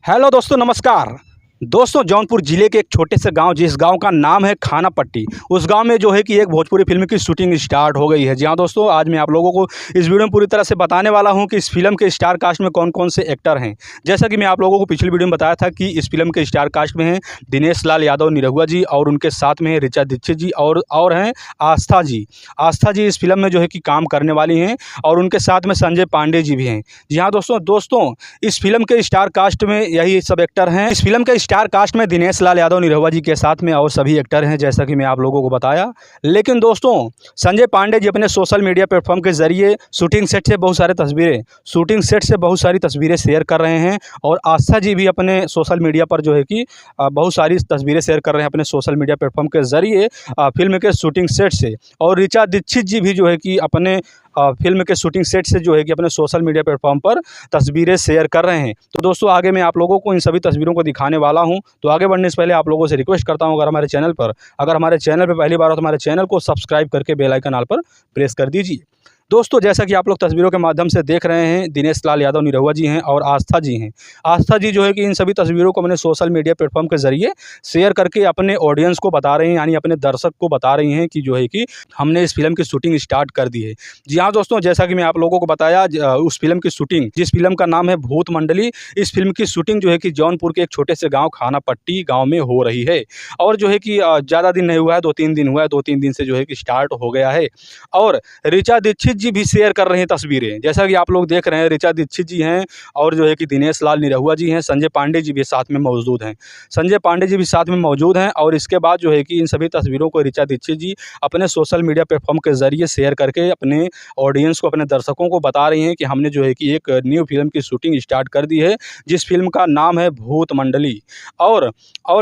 Hello दोस्तों, नमस्कार। दोस्तों, जौनपुर ज़िले के एक छोटे से गांव, जिस गांव का नाम है खाना पट्टी, उस गांव में जो है कि एक भोजपुरी फिल्म की शूटिंग स्टार्ट हो गई है। जी हाँ दोस्तों, आज मैं आप लोगों को इस वीडियो में पूरी तरह से बताने वाला हूं कि इस फिल्म के स्टार कास्ट में कौन कौन से एक्टर हैं। जैसा कि मैं आप लोगों को पिछली वीडियो में बताया था कि इस फिल्म के स्टार कास्ट में हैं दिनेश लाल यादव निरहुआ जी, और उनके साथ में है ऋचा दीक्षित जी, और हैं आस्था जी। आस्था जी इस फिल्म में जो है कि काम करने वाली हैं, और उनके साथ में संजय पांडे जी भी हैं। जी हाँ दोस्तों, इस फिल्म के स्टार कास्ट में यही सब एक्टर हैं। इस फिल्म के स्टार कास्ट में दिनेश लाल यादव निरहुआ जी के साथ में और सभी एक्टर हैं, जैसा कि मैं आप लोगों को बताया। लेकिन दोस्तों, संजय पांडे जी अपने सोशल मीडिया प्लेटफॉर्म के जरिए शूटिंग सेट से बहुत सारी तस्वीरें शेयर कर रहे हैं, और आस्था जी भी अपने सोशल मीडिया पर जो है कि बहुत सारी तस्वीरें शेयर कर रहे हैं अपने सोशल मीडिया प्लेटफॉर्म के जरिए फिल्म के शूटिंग सेट से। और ऋचा दीक्षित जी भी जो है कि अपने फिल्म के शूटिंग सेट से जो है कि अपने सोशल मीडिया प्लेटफॉर्म पर तस्वीरें शेयर कर रहे हैं। तो दोस्तों, आगे मैं आप लोगों को इन सभी तस्वीरों को दिखाने वाला हूं। तो आगे बढ़ने से पहले आप लोगों से रिक्वेस्ट करता हूं, अगर हमारे चैनल पर पहली बार हो तो हमारे चैनल को सब्सक्राइब करके बेल आइकन ऑल पर प्रेस कर दीजिए। दोस्तों, जैसा कि आप लोग तस्वीरों के माध्यम से देख रहे हैं, दिनेश लाल यादव निरहुआ जी हैं और आस्था जी हैं। आस्था जी जो है कि इन सभी तस्वीरों को अपने सोशल मीडिया प्लेटफॉर्म के ज़रिए शेयर करके अपने ऑडियंस को बता रही हैं, यानी अपने दर्शक को बता रही हैं कि जो है कि हमने इस फिल्म की शूटिंग स्टार्ट कर दी है। जी हाँ दोस्तों, जैसा कि मैं आप लोगों को बताया, उस फिल्म की शूटिंग, जिस फिल्म का नाम है भूत मंडली, इस फिल्म की शूटिंग जो है कि जौनपुर के एक छोटे से गाँव खाना पट्टी गाँव में हो रही है। और जो है कि ज़्यादा दिन नहीं हुआ है, 2-3 दिन हुआ है, 2-3 दिन से जो है कि स्टार्ट हो गया है। और ऋचा दीक्षित जी भी शेयर कर रहे हैं तस्वीरें, जैसा कि आप लोग देख रहे हैं। ऋचा दीक्षित जी हैं, और जो है कि दिनेश लाल निरहुआ जी हैं, संजय पांडे जी भी साथ में मौजूद हैं। और इसके बाद जो है कि इन सभी तस्वीरों को ऋचा दीक्षित जी अपने सोशल मीडिया प्लेटफॉर्म के ज़रिए शेयर करके अपने ऑडियंस को, अपने दर्शकों को बता रही हैं कि हमने जो है कि एक न्यू फिल्म की शूटिंग स्टार्ट कर दी है, जिस फिल्म का नाम है भूत मंडली। और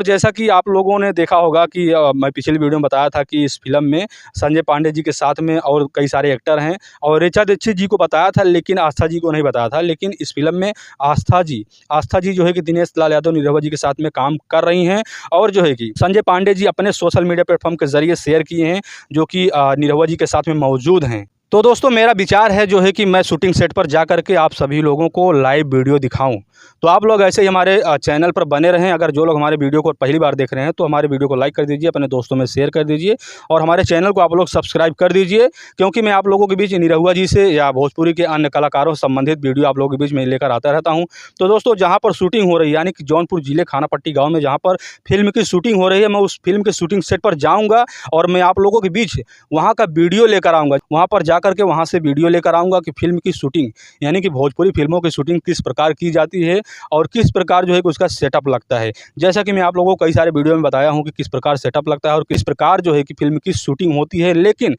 जैसा कि आप लोगों ने देखा होगा कि मैं पिछली वीडियो में बताया था कि इस फिल्म में संजय पांडे जी के साथ में और कई सारे एक्टर हैं, और ऋचा दीक्षित जी को बताया था, लेकिन आस्था जी को नहीं बताया था। लेकिन इस फिल्म में आस्था जी जो है कि दिनेश लाल यादव निरहुआ जी के साथ में काम कर रही हैं, और जो है कि संजय पांडे जी अपने सोशल मीडिया प्लेटफॉर्म के जरिए शेयर किए हैं, जो कि निरहुआ जी के साथ में मौजूद हैं। तो दोस्तों, मेरा विचार है जो है कि मैं शूटिंग सेट पर जा कर के आप सभी लोगों को लाइव वीडियो दिखाऊं। तो आप लोग ऐसे ही हमारे चैनल पर बने रहें। अगर जो लोग हमारे वीडियो को पहली बार देख रहे हैं तो हमारे वीडियो को लाइक कर दीजिए, अपने दोस्तों में शेयर कर दीजिए, और हमारे चैनल को आप लोग सब्सक्राइब कर दीजिए, क्योंकि मैं आप लोगों के बीच निरहुआ जी से या भोजपुरी के अन्य कलाकारों से संबंधित वीडियो आप लोगों के बीच में लेकर आता रहता हूँ। तो दोस्तों, जहाँ पर शूटिंग हो रही है, यानी कि जौनपुर जिले खाना पट्टी गाँव में जहाँ पर फिल्म की शूटिंग हो रही है, मैं उस फिल्म के शूटिंग सेट पर जाऊँगा, और मैं आप लोगों के बीच वहाँ का वीडियो लेकर आऊँगा। वहाँ पर जा कर के वहाँ से वीडियो लेकर आऊँगा कि फिल्म की शूटिंग, यानी कि भोजपुरी फिल्मों की शूटिंग किस प्रकार की जाती है, और किस प्रकार जो है कि उसका सेटअप लगता है। जैसा कि मैं आप लोगों को कई सारे वीडियो में बताया हूँ कि किस प्रकार सेटअप लगता है और किस प्रकार जो है कि फिल्म की शूटिंग होती है। लेकिन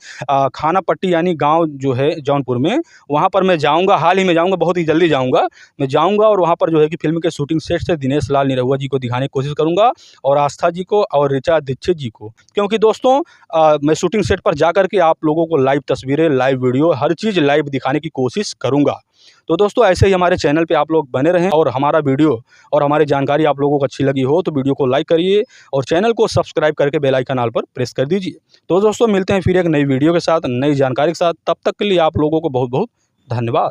खाना पट्टी यानी गाँव जो है जौनपुर में, वहाँ पर मैं जाऊँगा, हाल ही में जाऊँगा, बहुत ही जल्दी जाऊँगा। मैं जाऊँगा और वहाँ पर जो है कि फिल्म के शूटिंग सेट से दिनेश लाल निरहुआ जी को दिखाने की कोशिश करूँगा, और आस्था जी को और ऋचा दीक्षित जी को। क्योंकि दोस्तों, मैं शूटिंग सेट पर जा कर के आप लोगों को लाइव तस्वीरें, लाइव वीडियो, हर चीज़ लाइव दिखाने की कोशिश करूँगा। तो दोस्तों, ऐसे ही हमारे चैनल पे आप लोग बने रहें, और हमारा वीडियो और हमारी जानकारी आप लोगों को अच्छी लगी हो तो वीडियो को लाइक करिए, और चैनल को सब्सक्राइब करके बेल आइकन ऑल पर प्रेस कर दीजिए। तो दोस्तों, मिलते हैं फिर एक नई वीडियो के साथ, नई जानकारी के साथ। तब तक के लिए आप लोगों को बहुत बहुत धन्यवाद।